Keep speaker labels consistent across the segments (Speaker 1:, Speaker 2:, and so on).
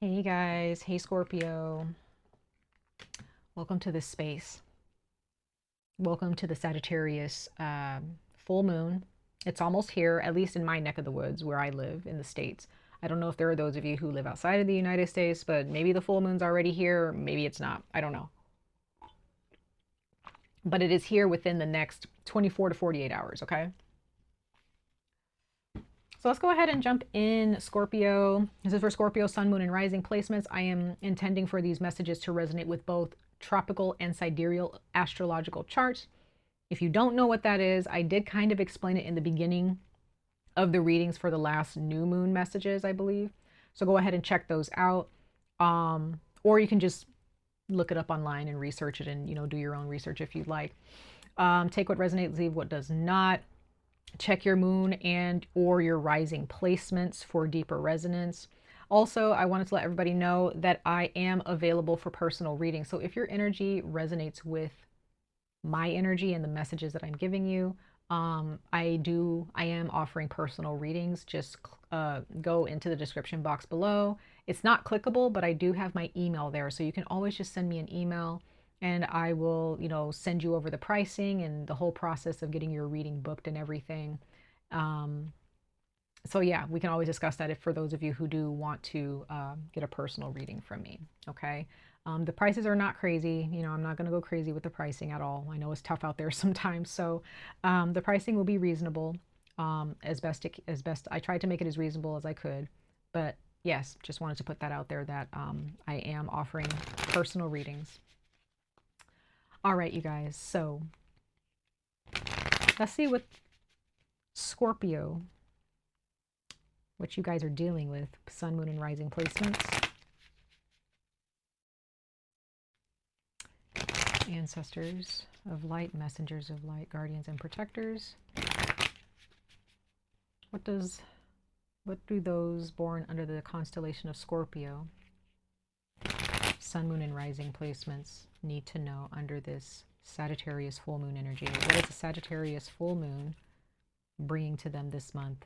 Speaker 1: Hey guys, hey Scorpio. Welcome to this space. Welcome to the Sagittarius full moon. It's almost here, at least in my neck of the woods where I live in the States. I don't know if there are those of you who live outside of the United States, but maybe the full moon's already here, maybe it's not. I don't know. But it is here within the next 24 to 48 hours, okay? So let's go ahead and jump in, Scorpio. This is for Scorpio, Sun, Moon, and Rising placements. I am intending for these messages to resonate with both tropical and sidereal astrological charts. If you don't know what that is, I did kind of explain it in the beginning of the readings for the last new moon messages, I believe. So go ahead and check those out. Or you can just look it up online and research it and, do your own research if you'd like. Take what resonates, leave what does not. Check your moon and or your rising placements for deeper resonance. Also, I wanted to let everybody know that I am available for personal reading. So if your energy resonates with my energy and the messages that I'm giving you, I am offering personal readings. Just go into the description box below. It's not clickable, but I do have my email there. So you can always just send me an email and I will, send you over the pricing and the whole process of getting your reading booked and everything. So yeah, we can always discuss that if for those of you who do want to get a personal reading from me. Okay. The prices are not crazy. I'm not going to go crazy with the pricing at all. I know it's tough out there sometimes. So the pricing will be reasonable as best I tried to make it as reasonable as I could. But yes, just wanted to put that out there that I am offering personal readings. All right, you guys. So let's see what Scorpio, what you guys are dealing with. Sun, Moon, and Rising placements. Ancestors of light, messengers of light, guardians and protectors. What do those born under the constellation of Scorpio, Sun, Moon, and Rising placements need to know under this Sagittarius full moon energy? What is a Sagittarius full moon bringing to them this month?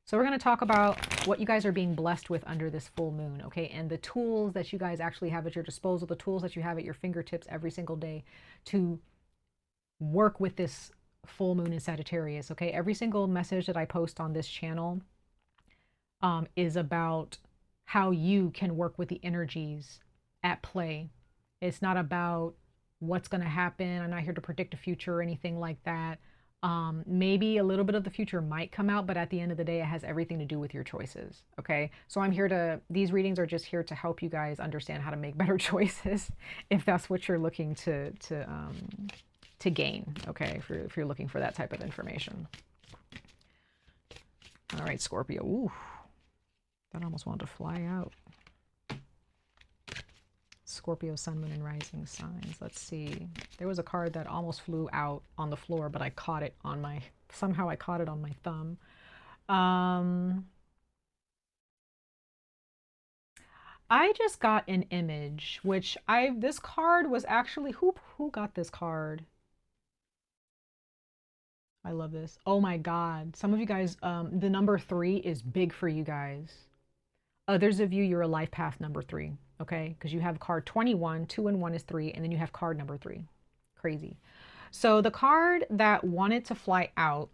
Speaker 1: So we're going to talk about what you guys are being blessed with under this full moon, okay? And the tools that you guys actually have at your disposal, the tools that you have at your fingertips every single day to work with this full moon in Sagittarius, okay? Every single message that I post on this channel is about how you can work with the energies at play. It's not about what's going to happen. I'm not here to predict the future or anything like that. Maybe a little bit of the future might come out, but at the end of the day, it has everything to do with your choices. Okay. So I'm here these readings are just here to help you guys understand how to make better choices if that's what you're looking to gain. Okay. If you're looking for that type of information. All right, Scorpio. Ooh, that almost wanted to fly out. Scorpio, Sun, Moon, and Rising signs. Let's see. There was a card that almost flew out on the floor, but I caught it on my, somehow I caught it on my thumb. I just got an image, which this card was actually, who got this card? I love this. Oh my God. Some of you guys, the number 3 is big for you guys. Others of you, you're a life path number 3. Okay, because you have card 21, 2 and 1 is 3, and then you have card number 3. Crazy. So the card that wanted to fly out,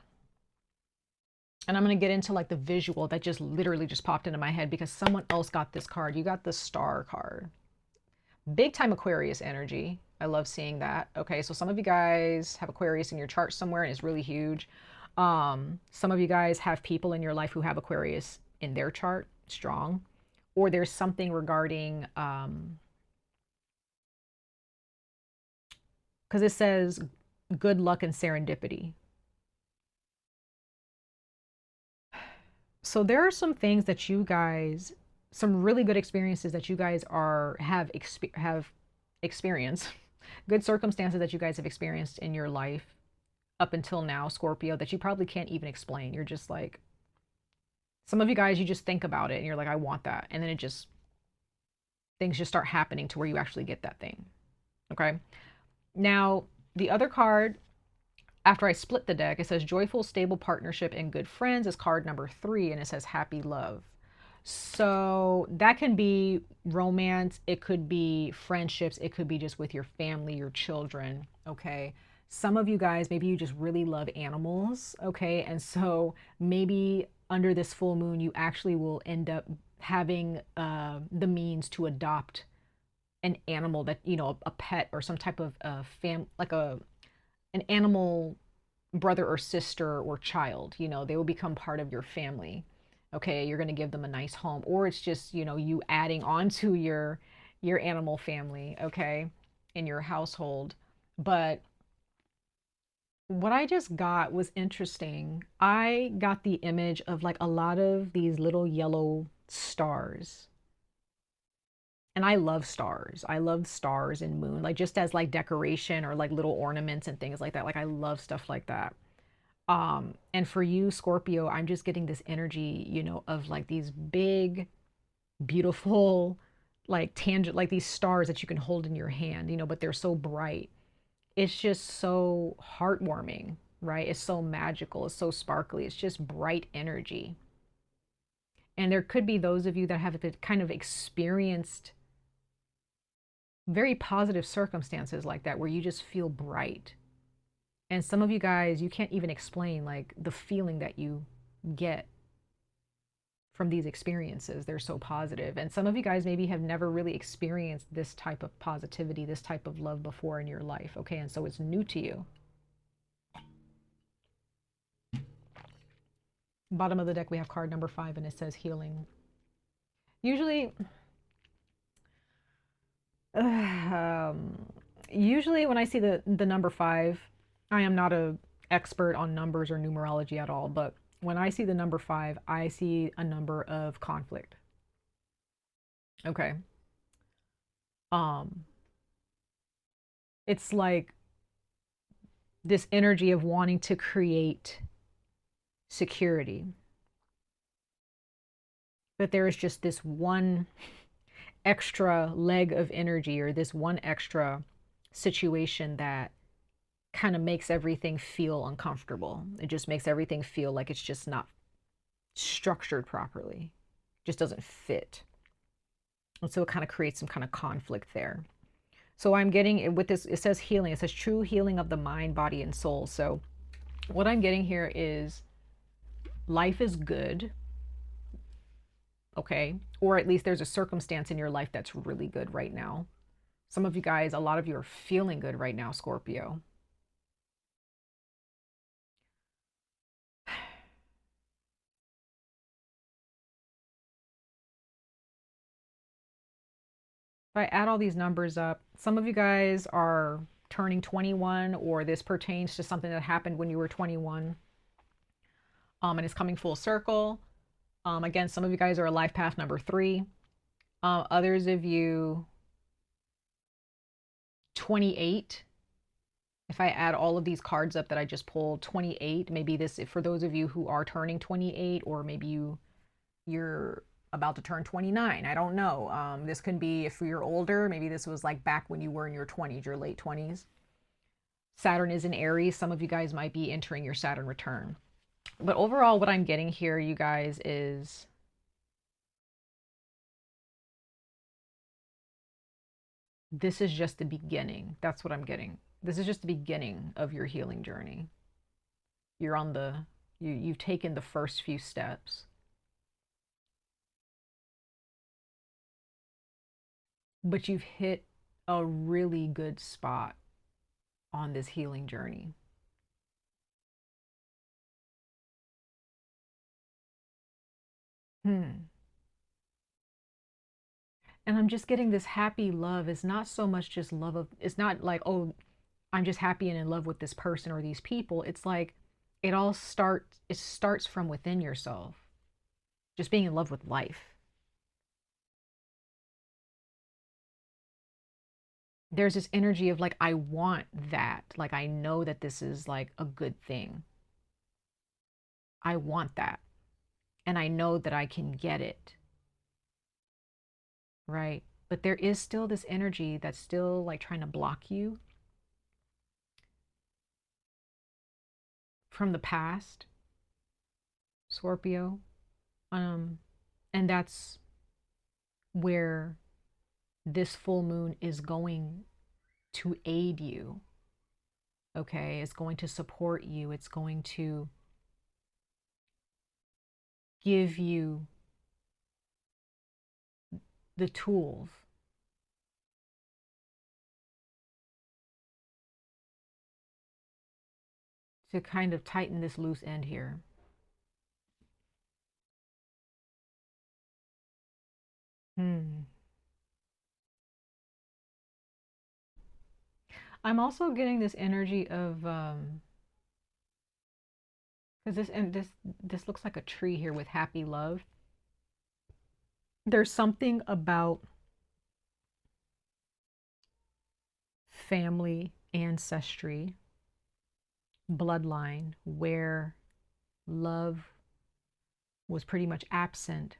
Speaker 1: and I'm going to get into like the visual that just literally just popped into my head because someone else got this card. You got the star card. Big time Aquarius energy. I love seeing that. Okay, so some of you guys have Aquarius in your chart somewhere and it's really huge. Some of you guys have people in your life who have Aquarius in their chart, strong. Or there's something regarding, because it says good luck and serendipity. So there are some things that you guys, some really good experiences that you guys have experienced, good circumstances that you guys have experienced in your life up until now, Scorpio, that you probably can't even explain. You're just like, some of you guys, you just think about it and you're like, I want that. And then things just start happening to where you actually get that thing. Okay. Now, the other card, after I split the deck, it says joyful, stable partnership and good friends is card number 3. And it says happy love. So that can be romance, it could be friendships, it could be just with your family, your children, okay? Some of you guys, maybe you just really love animals, okay? And so maybe under this full moon, you actually will end up having the means to adopt an animal that, you know, a pet or some type of like an animal brother or sister or child, you know, they will become part of your family. Okay, you're going to give them a nice home, or it's just, you know, you adding on to your animal family, okay, in your household. But what I just got was interesting. I got the image of like a lot of these little yellow stars. And I love stars. I love stars and moon, like just as like decoration or like little ornaments and things like that. Like I love stuff like that. And for you, Scorpio, I'm just getting this energy, you know, of like these big, beautiful, like tangent, like these stars that you can hold in your hand, you know, but they're so bright. It's just so heartwarming, right? It's so magical. It's so sparkly. It's just bright energy. And there could be those of you that have kind of experienced very positive circumstances like that, where you just feel bright. And some of you guys, you can't even explain like the feeling that you get from these experiences. They're so positive. And some of you guys maybe have never really experienced this type of positivity, this type of love before in your life. Okay. And so it's new to you. Bottom of the deck, we have card number 5 and it says healing. Usually, usually when I see the number 5, I am not a expert on numbers or numerology at all, but when I see the number 5, I see a number of conflict. Okay. Um, it's like this energy of wanting to create security. But there is just this one extra leg of energy or this one extra situation that kind of makes everything feel uncomfortable. It just makes everything feel like it's just not structured properly. It just doesn't fit. And so it kind of creates some kind of conflict there. So I'm getting with this, it says healing. It says true healing of the mind, body, and soul. So what I'm getting here is life is good, okay? Or at least there's a circumstance in your life that's really good right now. Some of you guys, a lot of you are feeling good right now, Scorpio. If I add all these numbers up, some of you guys are turning 21, or this pertains to something that happened when you were 21, and it's coming full circle. Again, some of you guys are a life path number 3. Others of you, 28. If I add all of these cards up that I just pulled, 28, maybe this, for those of you who are turning 28, or maybe you're about to turn 29. I don't know. This can be, if you're older, maybe this was like back when you were in your 20s, your late 20s. Saturn is in Aries. Some of you guys might be entering your Saturn return. But overall, what I'm getting here, you guys, is this is just the beginning. That's what I'm getting. This is just the beginning of your healing journey. You're on you've taken the first few steps. But you've hit a really good spot on this healing journey. And I'm just getting this happy love. It's not so much just love of, it's not like, oh, I'm just happy and in love with this person or these people. It's like it starts from within yourself. Just being in love with life. There's this energy of like, I want that. Like, I know that this is like a good thing. I want that. And I know that I can get it. Right? But there is still this energy that's still like trying to block you from the past, Scorpio. And And that's where this full moon is going to aid you. Okay, it's going to support you. It's going to give you the tools to kind of tighten this loose end here. I'm also getting this energy of because this looks like a tree here with happy love. There's something about family, ancestry, bloodline where love was pretty much absent.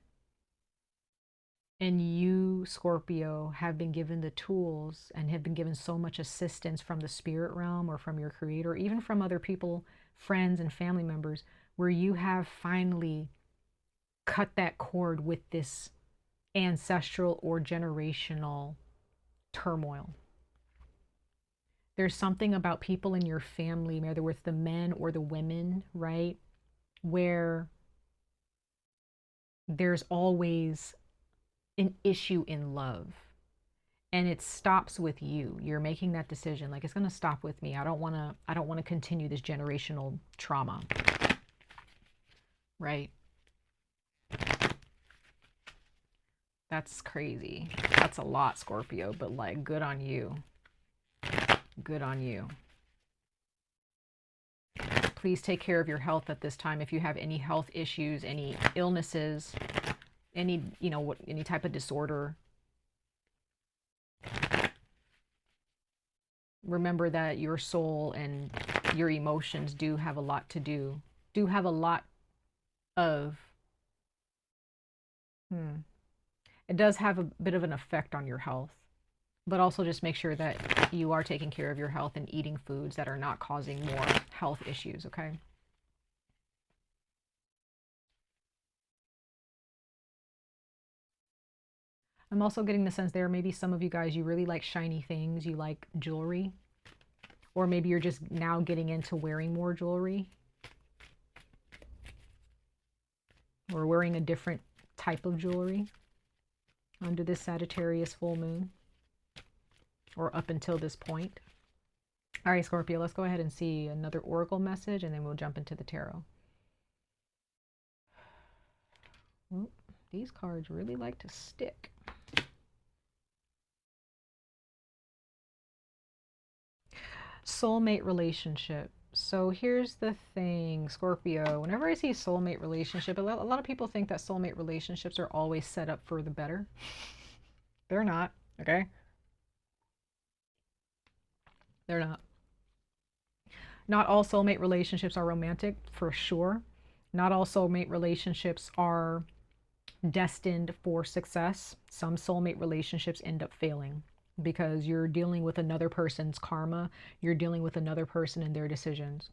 Speaker 1: And you, Scorpio, have been given the tools and have been given so much assistance from the spirit realm or from your creator, or even from other people, friends and family members, where you have finally cut that cord with this ancestral or generational turmoil. There's something about people in your family, whether it's the men or the women, right, where there's always an issue in love, and it stops with you. You're making that decision, like, it's going to stop with me. I don't want to continue this generational trauma, right? That's crazy. That's a lot, Scorpio, but like, good on you. Good on you. Please take care of your health at this time. If you have any health issues, any illnesses, any, you know, any type of disorder, remember that your soul and your emotions do have a lot to do, have a lot of, it does have a bit of an effect on your health. But also just make sure that you are taking care of your health and eating foods that are not causing more health issues, okay? I'm also getting the sense there maybe some of you guys, you really like shiny things, you like jewelry, or maybe you're just now getting into wearing more jewelry, or wearing a different type of jewelry under this Sagittarius full moon, or up until this point. All right, Scorpio, let's go ahead and see another oracle message, and then we'll jump into the tarot. Ooh, these cards really like to stick. Soulmate relationship. So here's the thing, Scorpio. Whenever I see soulmate relationship, a lot of people think that soulmate relationships are always set up for the better. They're not, okay? They're not. Not all soulmate relationships are romantic, for sure. Not all soulmate relationships are destined for success. Some soulmate relationships end up failing because you're dealing with another person's karma. You're dealing with another person and their decisions.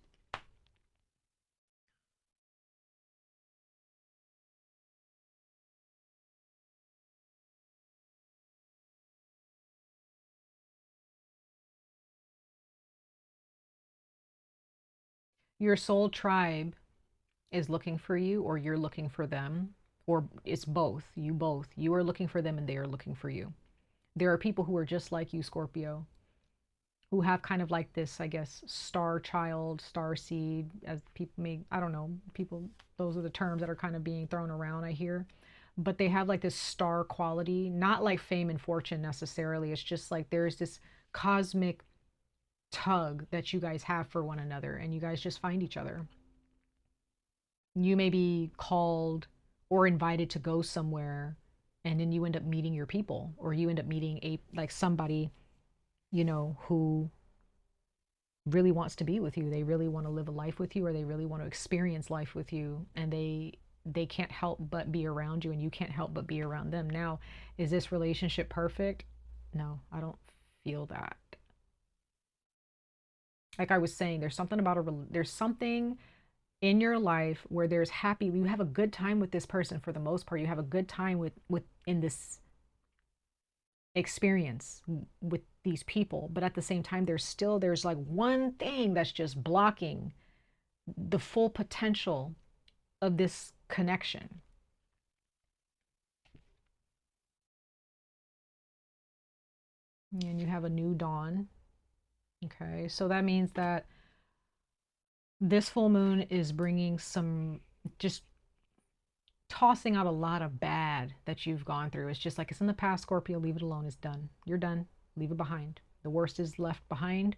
Speaker 1: Your soul tribe is looking for you, or you're looking for them, or it's both. You are looking for them and they are looking for you. There are people who are just like you, Scorpio, who have kind of like this, I guess, star child, star seed, as people may, I don't know, people, those are the terms that are kind of being thrown around, I hear. But they have like this star quality, not like fame and fortune necessarily. It's just like there's this cosmic tug that you guys have for one another, and you guys just find each other. You may be called or invited to go somewhere, and then you end up meeting your people, or you end up meeting a, like, somebody, you know, who really wants to be with you. They really want to live a life with you, or they really want to experience life with you, and they can't help but be around you, and you can't help but be around them. Now, is this relationship perfect? No, I don't feel that. Like I was saying, there's something about there's something in your life where there's happy, you have a good time with this person for the most part. You have a good time with in this experience with these people, but at the same time there's like one thing that's just blocking the full potential of this connection. And you have a new dawn. Okay, so that means that this full moon is bringing some, just tossing out a lot of bad that you've gone through. It's just like, it's in the past, Scorpio. Leave it alone. It's done. You're done. Leave it behind. The worst is left behind.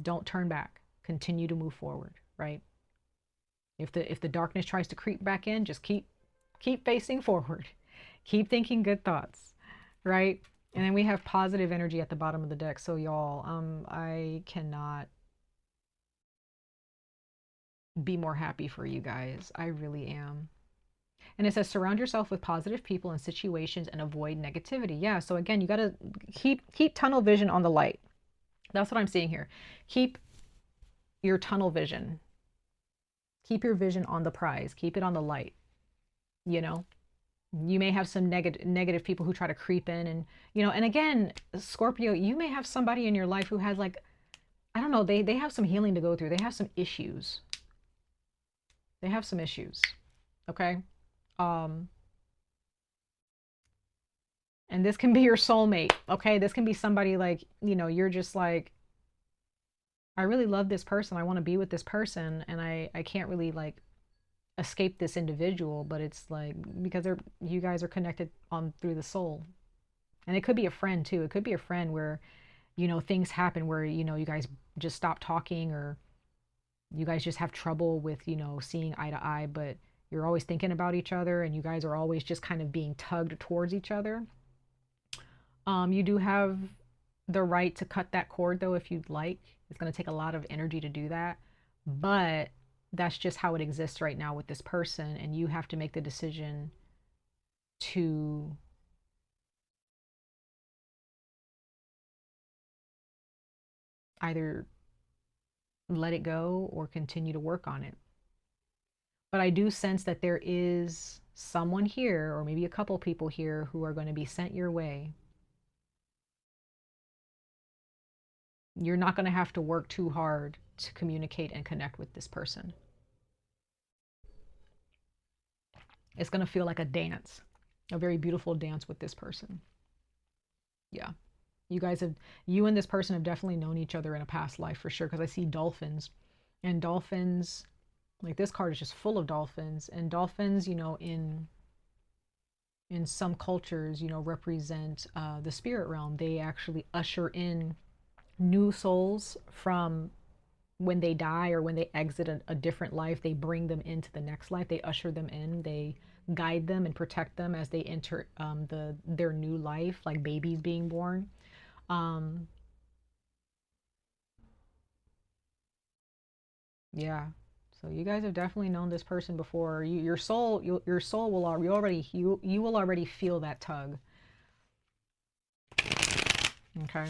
Speaker 1: Don't turn back. Continue to move forward, right? If the darkness tries to creep back in, just keep facing forward. Keep thinking good thoughts, right? And then we have positive energy at the bottom of the deck. So y'all, I cannot be more happy for you guys. I really am. And it says, surround yourself with positive people and situations and avoid negativity. Yeah, so again, you got to keep tunnel vision on the light. That's what I'm seeing here. Keep your tunnel vision. Keep your vision on the prize. Keep it on the light. You know, you may have some negative people who try to creep in, and, you know, and again, Scorpio, you may have somebody in your life who has, like, I don't know, they have some healing to go through. They have some issues. They have some issues. Okay. And this can be your soulmate. Okay. This can be somebody, like, you know, you're just like, I really love this person. I want to be with this person. And I can't really, like, escape this individual, but it's like, because you guys are connected on through the soul. And it could be a friend too. It could be a friend where, you know, things happen where, you know, you guys just stop talking, or you guys just have trouble with, you know, seeing eye to eye, but you're always thinking about each other, and you guys are always just kind of being tugged towards each other. You do have the right to cut that cord, though, if you'd like. It's going to take a lot of energy to do that, but that's just how it exists right now with this person, and you have to make the decision to either let it go or continue to work on it. But I do sense that there is someone here, or maybe a couple people here, who are going to be sent your way. You're not going to have to work too hard to communicate and connect with this person. It's going to feel like a dance, a very beautiful dance with this person. Yeah. You and this person have definitely known each other in a past life for sure, because I see dolphins, and dolphins, like, this card is just full of dolphins, and dolphins, you know, in some cultures, you know, represent the spirit realm. They actually usher in new souls from when they die, or when they exit a different life. They bring them into the next life. They usher them in. They guide them and protect them as they enter their new life, like babies being born. Yeah. So you guys have definitely known this person before. Your soul will already, you will already feel that tug. Okay.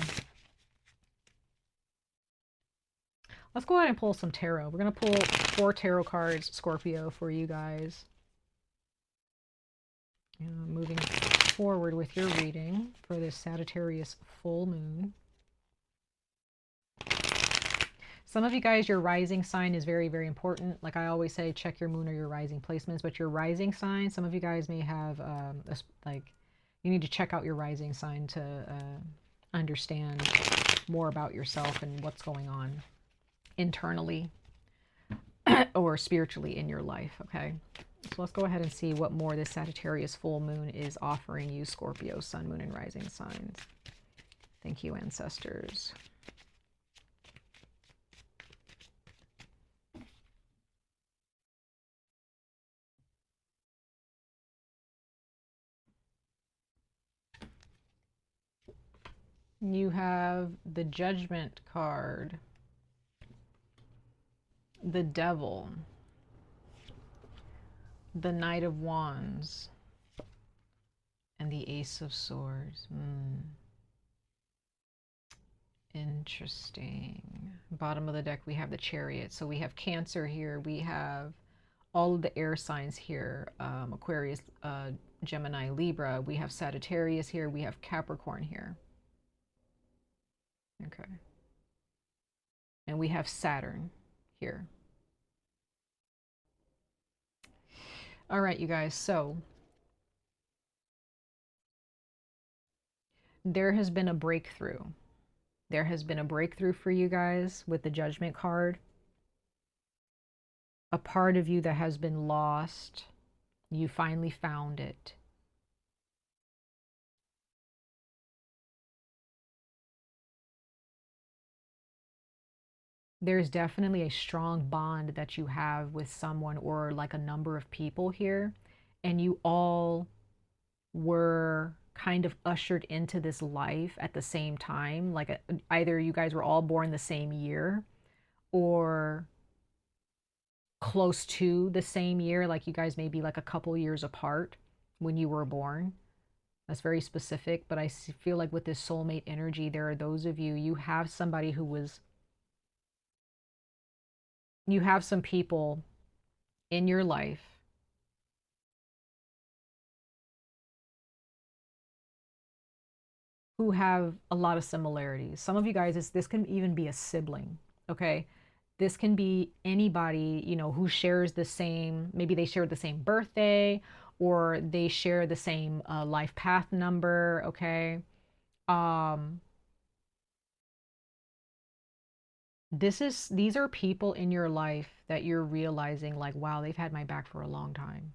Speaker 1: Let's go ahead and pull some tarot. We're going to pull 4 tarot cards, Scorpio, for you guys. Moving forward with your reading for this Sagittarius full moon. Some of you guys, your rising sign is very, very important. Like I always say, check your moon or your rising placements. But your rising sign, some of you guys may have, you need to check out your rising sign to understand more about yourself and what's going on internally or spiritually in your life, okay? So let's go ahead and see what more this Sagittarius full moon is offering you, Scorpio, sun, moon, and rising signs. Thank you, ancestors. You have the Judgment card, the Devil, the Knight of Wands, and the Ace of Swords. Interesting. Bottom of the deck, we have the Chariot. So we have Cancer here. We have all of the air signs here. Aquarius, Gemini, Libra. We have Sagittarius here. We have Capricorn here. Okay. And we have Saturn here. All right, you guys. So there has been a breakthrough. There has been a breakthrough for you guys with the Judgment card. A part of you that has been lost, you finally found it. There's definitely a strong bond that you have with someone or like a number of people here, and you all were kind of ushered into this life at the same time. Like either you guys were all born the same year or close to the same year, like you guys may be like a couple years apart when you were born. That's very specific, but I feel like with this soulmate energy, there are those of you, you have somebody who was, you have some people in your life who have a lot of similarities. Some of you guys, this can even be a sibling, okay? This can be anybody, you know, who shares the same, maybe they share the same birthday or they share the same life path number, okay? These are people in your life that you're realizing like, wow, they've had my back for a long time.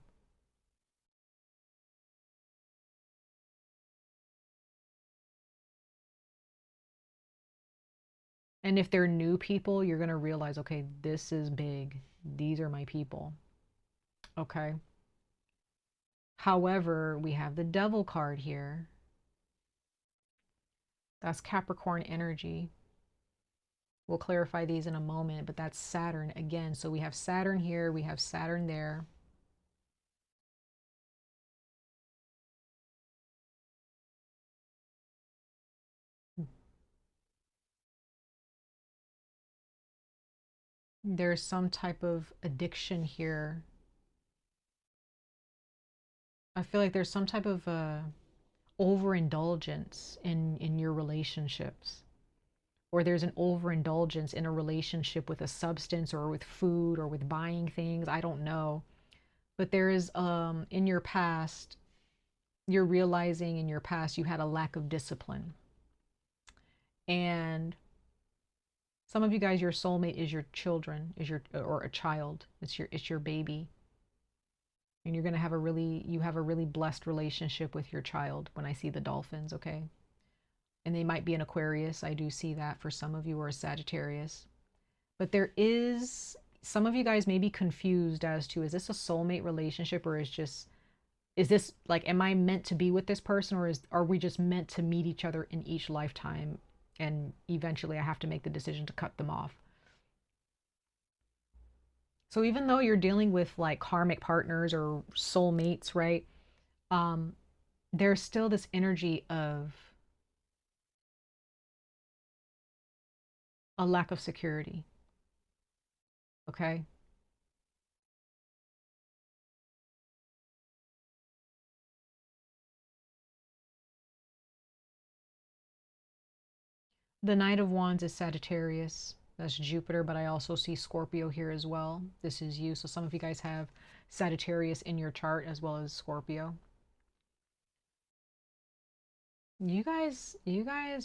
Speaker 1: And if they're new people, you're going to realize, okay, this is big. These are my people. Okay. However, we have the Devil card here. That's Capricorn energy. We'll clarify these in a moment, but that's Saturn again. So we have Saturn here, we have Saturn there. There's some type of addiction here. I feel like there's some type of overindulgence in your relationships. Or there's an overindulgence in a relationship with a substance or with food or with buying things. I don't know. But there is, in your past, you're realizing in your past you had a lack of discipline. And some of you guys, your soulmate is your children, or a child. It's your baby. And you're going to have you have a really blessed relationship with your child when I see the dolphins, okay? And they might be an Aquarius. I do see that for some of you, or a Sagittarius. But there is, some of you guys may be confused as to, is this a soulmate relationship, or is this like, am I meant to be with this person, or are we just meant to meet each other in each lifetime? And eventually I have to make the decision to cut them off. So even though you're dealing with like karmic partners or soulmates, right? There's still this energy of a lack of security. Okay. The Knight of Wands is Sagittarius. That's Jupiter, but I also see Scorpio here as well. This is you. So some of you guys have Sagittarius in your chart as well as Scorpio. You guys,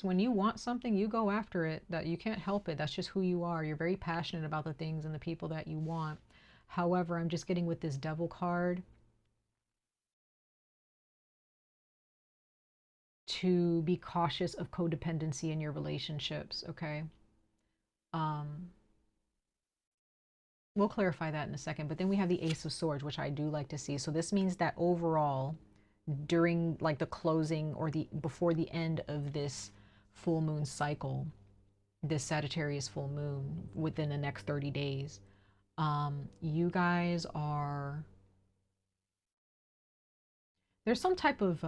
Speaker 1: when you want something, you go after it. That you can't help it. That's just who you are. You're very passionate about the things and the people that you want. However, I'm just getting with this Devil card to be cautious of codependency in your relationships, okay? We'll clarify that in a second, but then we have the Ace of Swords, which I do like to see. So this means that overall, during like the closing or before the end of this full moon cycle, this Sagittarius full moon within the next 30 days, you guys are, there's some type of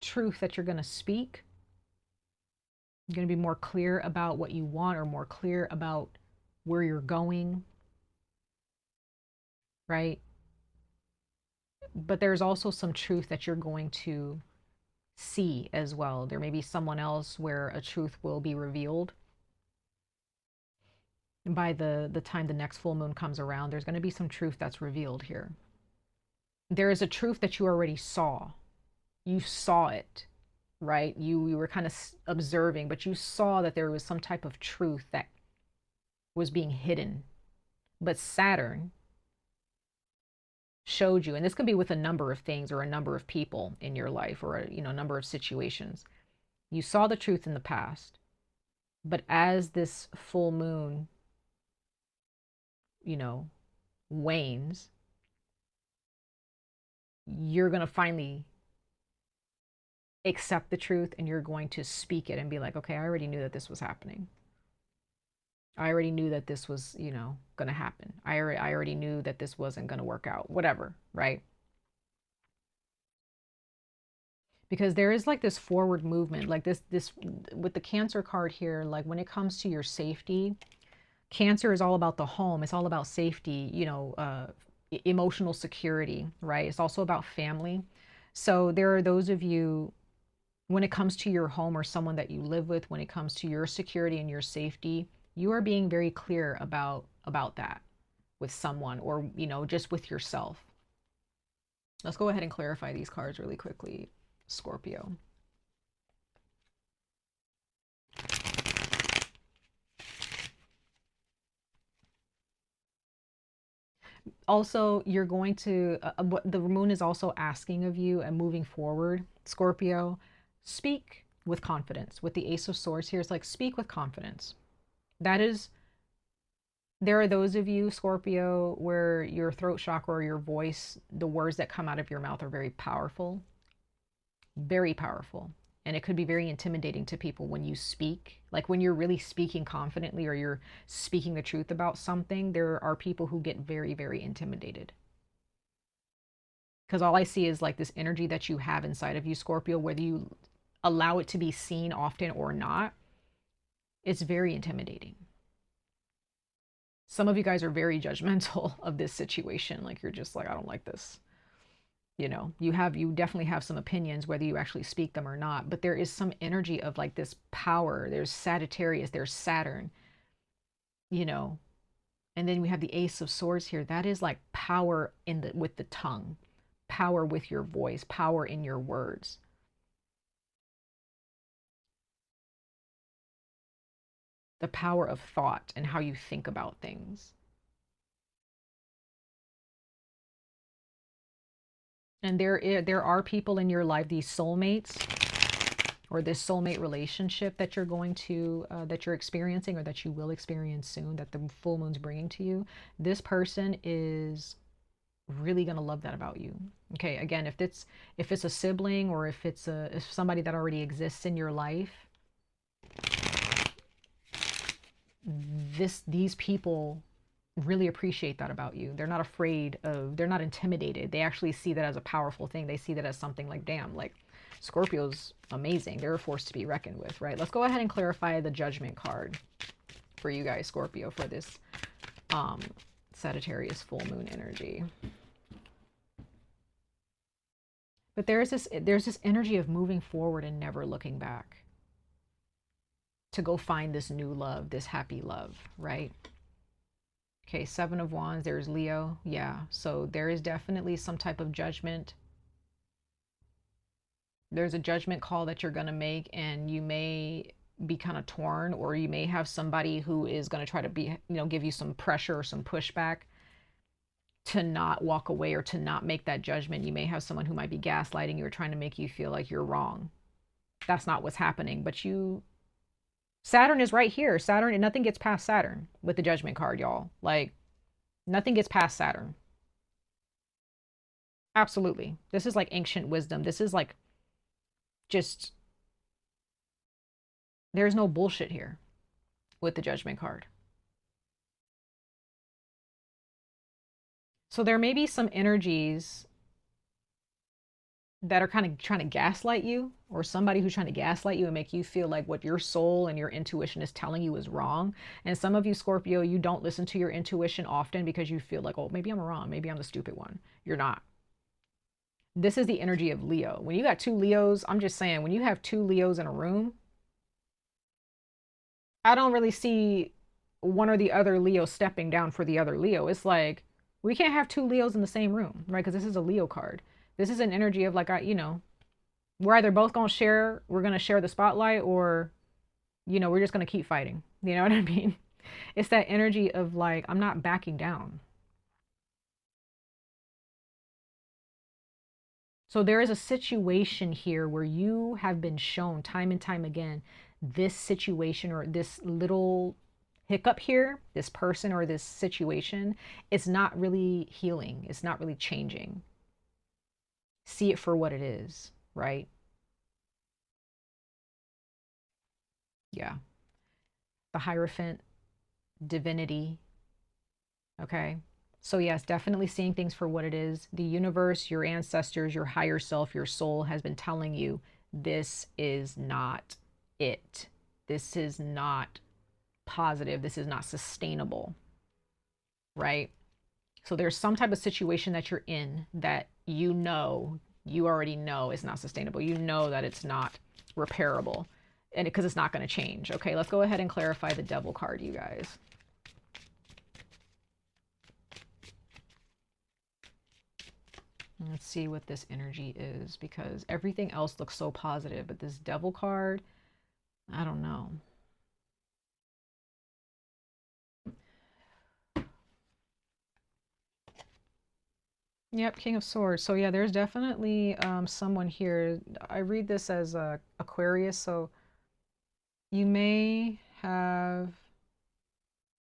Speaker 1: truth that you're going to speak. You're going to be more clear about what you want, or more clear about where you're going, right? But there's also some truth that you're going to see as well. There may be someone else where a truth will be revealed. And by the time the next full moon comes around, there's going to be some truth that's revealed here. There is a truth that you already saw. You saw it, right? You were kind of observing, but you saw that there was some type of truth that was being hidden. But Saturn showed you, and this can be with a number of things or a number of people in your life, or a number of situations. You saw the truth in the past, but as this full moon wanes, you're going to finally accept the truth, and you're going to speak it and be like, okay, I already knew that this was happening. I already knew that this was, going to happen. I already knew that this wasn't going to work out, whatever, right? Because there is like this forward movement, like this with the Cancer card here, like when it comes to your safety, Cancer is all about the home. It's all about safety, emotional security, right? It's also about family. So there are those of you, when it comes to your home or someone that you live with, when it comes to your security and your safety, you are being very clear about that with someone, or just with yourself. Let's go ahead and clarify these cards really quickly, Scorpio. Also, you're going to what the moon is also asking of you, and moving forward, Scorpio, speak with confidence. With the Ace of Swords here, it's like, speak with confidence. That is, there are those of you, Scorpio, where your throat chakra or your voice, the words that come out of your mouth are very powerful. Very powerful. And it could be very intimidating to people when you speak. Like when you're really speaking confidently, or you're speaking the truth about something, there are people who get very, very intimidated. Because all I see is like this energy that you have inside of you, Scorpio, whether you allow it to be seen often or not, it's very intimidating. Some of you guys are very judgmental of this situation. Like you're just like, I don't like this. You definitely have some opinions, whether you actually speak them or not, but there is some energy of like this power. There's Sagittarius, there's Saturn, and then we have the Ace of Swords here. That is like power with the tongue, power with your voice, power in your words. The power of thought and how you think about things. And there are people in your life, these soulmates, or this soulmate relationship that you're going to, that you're experiencing, or that you will experience soon, that the full moon's bringing to you. This person is really going to love that about you. Okay, again, if it's a sibling, or if somebody that already exists in your life, these people really appreciate that about you. They're not afraid of, they're not intimidated. They actually see that as a powerful thing. They see that as something like, damn, like Scorpio's amazing. They're a force to be reckoned with, right? Let's go ahead and clarify the Judgment card for you guys, Scorpio, for this Sagittarius full moon energy. But there's this energy of moving forward and never looking back, to go find this new love, this happy love, right? Okay, Seven of Wands, there's Leo. Yeah, so there is definitely some type of judgment. There's a judgment call that you're going to make, and you may be kind of torn, or you may have somebody who is going to try to be, give you some pressure or some pushback to not walk away, or to not make that judgment. You may have someone who might be gaslighting you, or trying to make you feel like you're wrong. That's not what's happening, but Saturn is right here. Saturn, and nothing gets past Saturn with the Judgment card, y'all. Like, nothing gets past Saturn. Absolutely. This is like ancient wisdom. This is like just, there's no bullshit here with the Judgment card. So there may be some energies that are kind of trying to gaslight you, or somebody who's trying to gaslight you and make you feel like what your soul and your intuition is telling you is wrong. And some of you, Scorpio, you don't listen to your intuition often because you feel like, oh, maybe I'm wrong. Maybe I'm the stupid one. You're not. This is the energy of Leo. When you got two Leos, I'm just saying, when you have two Leos in a room, I don't really see one or the other Leo stepping down for the other Leo. It's like, we can't have two Leos in the same room, right? Because this is a Leo card. This is an energy of like, we're either both going to share, we're going to share the spotlight, or, we're just going to keep fighting. You know what I mean? It's that energy of like, I'm not backing down. So there is a situation here where you have been shown time and time again, this situation or this little hiccup here, this person or this situation, it's not really healing. It's not really changing. See it for what it is, right? Yeah. The Hierophant, divinity. Okay. So yes, definitely seeing things for what it is. The universe, your ancestors, your higher self, your soul has been telling you this is not it. This is not positive. This is not sustainable, right? So there's some type of situation that you're in that you already know is not sustainable. You know that it's not repairable, and because it's not going to change. Okay, let's go ahead and clarify the Devil card, you guys. Let's see what this energy is, because everything else looks so positive, but this Devil card, I don't know. Yep, King of Swords. So yeah, there's definitely someone here. I read this as Aquarius, so you may have,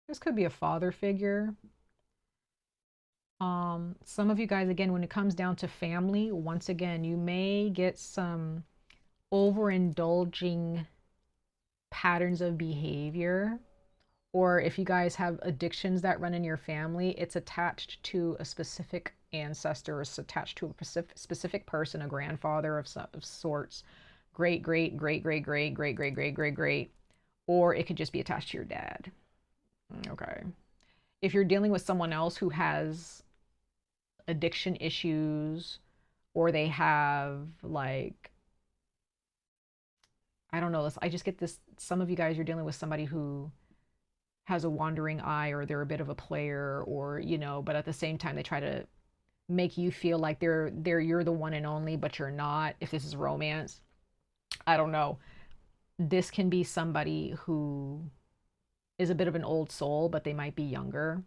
Speaker 1: this could be a father figure. Some of you guys, again, when it comes down to family, once again, you may get some overindulging patterns of behavior, or if you guys have addictions that run in your family, it's attached to a specific ancestor, or it's attached to a specific person, a grandfather of sorts, great, great, great, great, great, great, great, great, great, great, or it could just be attached to your dad. Okay. If you're dealing with someone else who has addiction issues, or they have like, I don't know, I just get this, some of you guys, you're dealing with somebody who has a wandering eye, or they're a bit of a player, or but at the same time they try to make you feel like you're the one and only, but you're not. If this is romance, I don't know. This can be somebody who is a bit of an old soul, but they might be younger.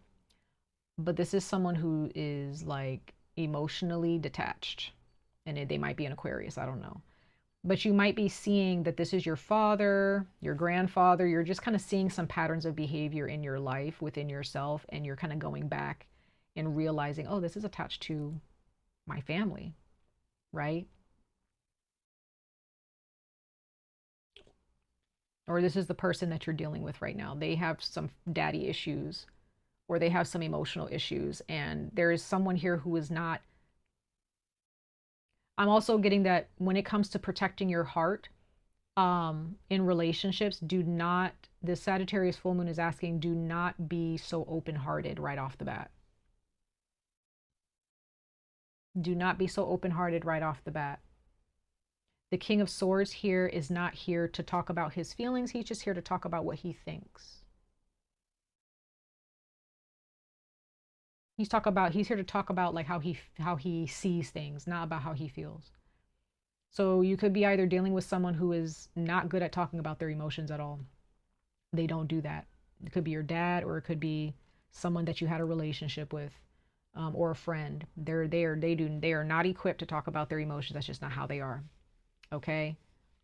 Speaker 1: But this is someone who is like emotionally detached, and they might be an Aquarius, I don't know. But you might be seeing that this is your father, your grandfather. You're just kind of seeing some patterns of behavior in your life within yourself, and you're kind of going back and realizing, oh, this is attached to my family, right? Or this is the person that you're dealing with right now. They have some daddy issues, or they have some emotional issues, and there is someone here who is not. I'm also getting that when it comes to protecting your heart, in relationships, do not, the Sagittarius full moon is asking, do not be so open-hearted right off the bat. Do not be so open-hearted right off the bat. The King of Swords here is not here to talk about his feelings. He's just here to talk about what he thinks. He's here to talk about like how he sees things, not about how he feels. So you could be either dealing with someone who is not good at talking about their emotions at all. They don't do that. It could be your dad, or it could be someone that you had a relationship with, or a friend. They are not equipped to talk about their emotions. That's just not how they are. Okay.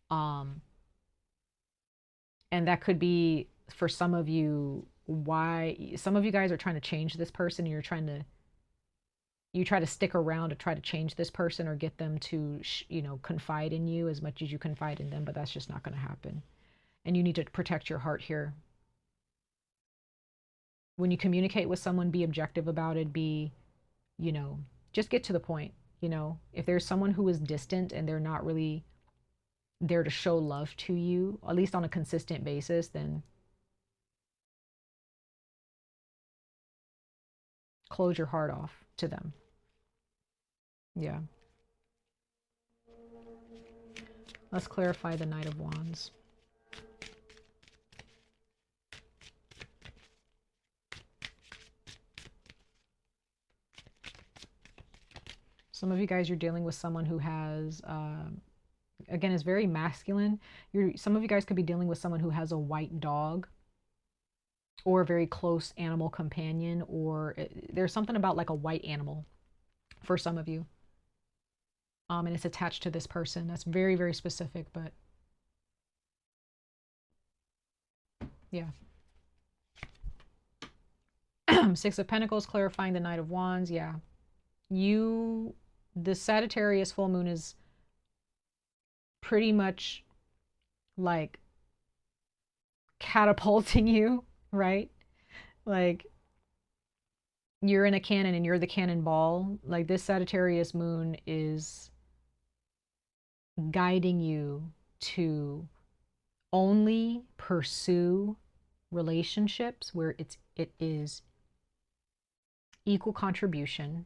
Speaker 1: And that could be, for some of you, why some of you guys are trying to change this person, and you try to stick around to try to change this person, or get them to confide in you as much as you confide in them, but that's just not going to happen. And you need to protect your heart here. When you communicate with someone, be objective about it. Just get to the point. You know, if there's someone who is distant and they're not really there to show love to you, at least on a consistent basis, then close your heart off to them. Yeah. Let's clarify the Knight of Wands. Some of you guys, you're dealing with someone who has, again, is very masculine. Some of you guys could be dealing with someone who has a white dog or a very close animal companion, or there's something about like a white animal for some of you. And it's attached to this person. That's very, very specific, but yeah. Six of Pentacles, clarifying the Knight of Wands. Yeah. The Sagittarius full moon is pretty much like catapulting you, right? Like you're in a cannon and you're the cannonball. Like this Sagittarius moon is guiding you to only pursue relationships where it is equal contribution,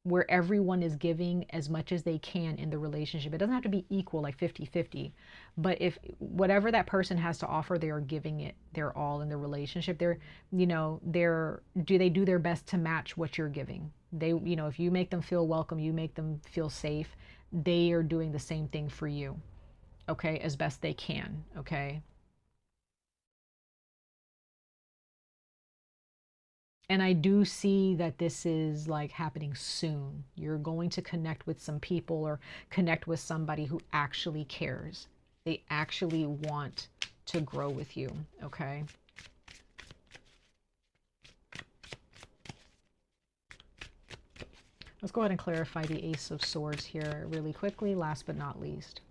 Speaker 1: where everyone is giving as much as they can in the relationship. It doesn't have to be equal, like 50-50, but if whatever that person has to offer, they are giving it their all in the relationship. They do their best to match what you're giving. If you make them feel welcome, you make them feel safe, they are doing the same thing for you, okay, as best they can, okay? And I do see that this is like happening soon. You're going to connect with some people or connect with somebody who actually cares. They actually want to grow with you, okay? Let's go ahead and clarify the Ace of Swords here really quickly, last but not least.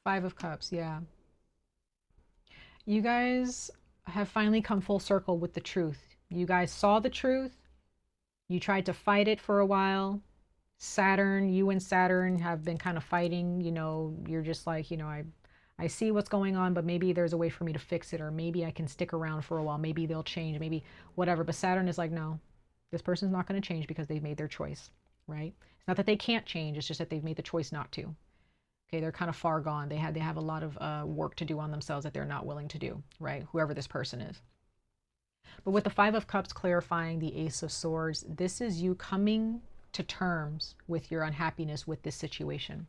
Speaker 1: Five of Cups, yeah. You guys have finally come full circle with the truth. You guys saw the truth. You tried to fight it for a while. You and Saturn have been kind of fighting. You're just like, I see what's going on, but maybe there's a way for me to fix it, or maybe I can stick around for a while. Maybe they'll change, maybe whatever. But Saturn is like, no, this person's not going to change because they've made their choice, right? It's not that they can't change. It's just that they've made the choice not to. Okay, they're kind of far gone. They have a lot of work to do on themselves that they're not willing to do, right? Whoever this person is. But with the Five of Cups clarifying the Ace of Swords, this is you coming to terms with your unhappiness with this situation.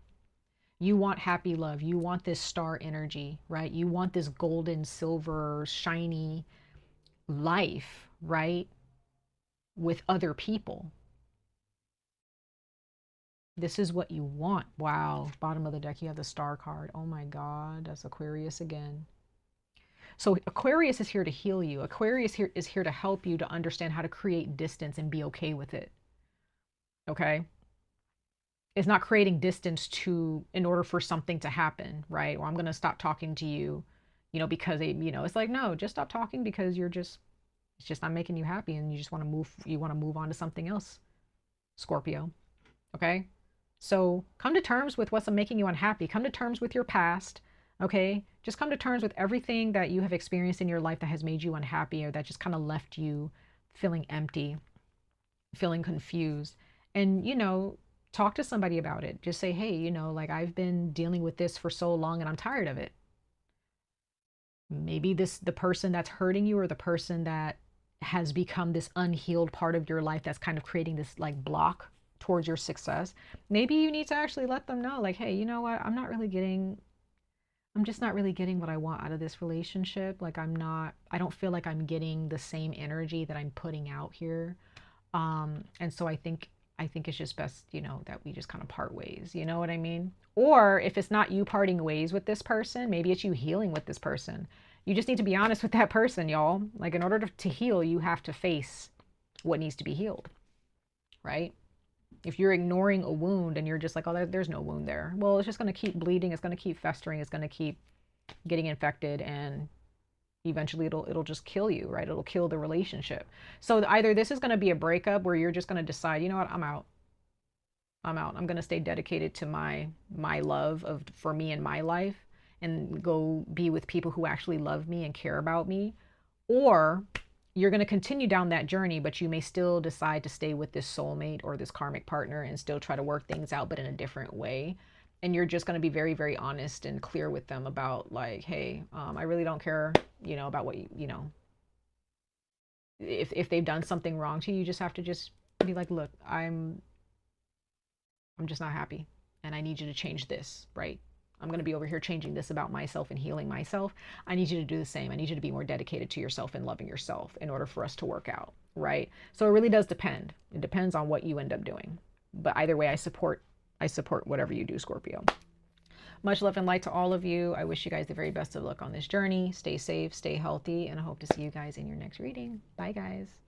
Speaker 1: You want happy love. You want this star energy, right? You want this golden, silver, shiny life, right? With other people. This is what you want. Wow. Bottom of the deck, you have the Star card. Oh my God, that's Aquarius again. So Aquarius is here to heal you. Aquarius is here to help you to understand how to create distance and be okay with it. Okay? It's not creating distance in order for something to happen, right? Or I'm going to stop talking to you, because it's like, no, just stop talking because it's just not making you happy and you just want to move on to something else, Scorpio. Okay? So come to terms with what's making you unhappy. Come to terms with your past, okay? Just come to terms with everything that you have experienced in your life that has made you unhappy or that just kind of left you feeling empty, feeling confused. And, talk to somebody about it. Just say, hey, like I've been dealing with this for so long and I'm tired of it. Maybe the person that's hurting you or the person that has become this unhealed part of your life that's kind of creating this like block towards your success. Maybe you need to actually let them know, like, hey, you know what? I'm just not really getting what I want out of this relationship. Like I don't feel like I'm getting the same energy that I'm putting out here. And so I think it's just best, that we just kind of part ways. You know what I mean? Or if it's not you parting ways with this person, maybe it's you healing with this person. You just need to be honest with that person, y'all. Like in order to heal, you have to face what needs to be healed, right? If you're ignoring a wound and you're just like, oh, there's no wound there. Well, it's just going to keep bleeding. It's going to keep festering. It's going to keep getting infected. And eventually it'll just kill you, right? It'll kill the relationship. So either this is going to be a breakup where you're just going to decide, you know what, I'm out. I'm out. I'm going to stay dedicated to my love of for me and my life, and go be with people who actually love me and care about me. Or you're going to continue down that journey, but you may still decide to stay with this soulmate or this karmic partner and still try to work things out, but in a different way. And you're just going to be very, very honest and clear with them about like, hey, I really don't care, you know, about what you know, if they've done something wrong to you, you just have to just be like, look, I'm just not happy and I need you to change this, right? I'm going to be over here changing this about myself and healing myself. I need you to do the same. I need you to be more dedicated to yourself and loving yourself in order for us to work out, right? So it really does depend. It depends on what you end up doing. But either way, I support whatever you do, Scorpio. Much love and light to all of you. I wish you guys the very best of luck on this journey. Stay safe, stay healthy, and I hope to see you guys in your next reading. Bye, guys.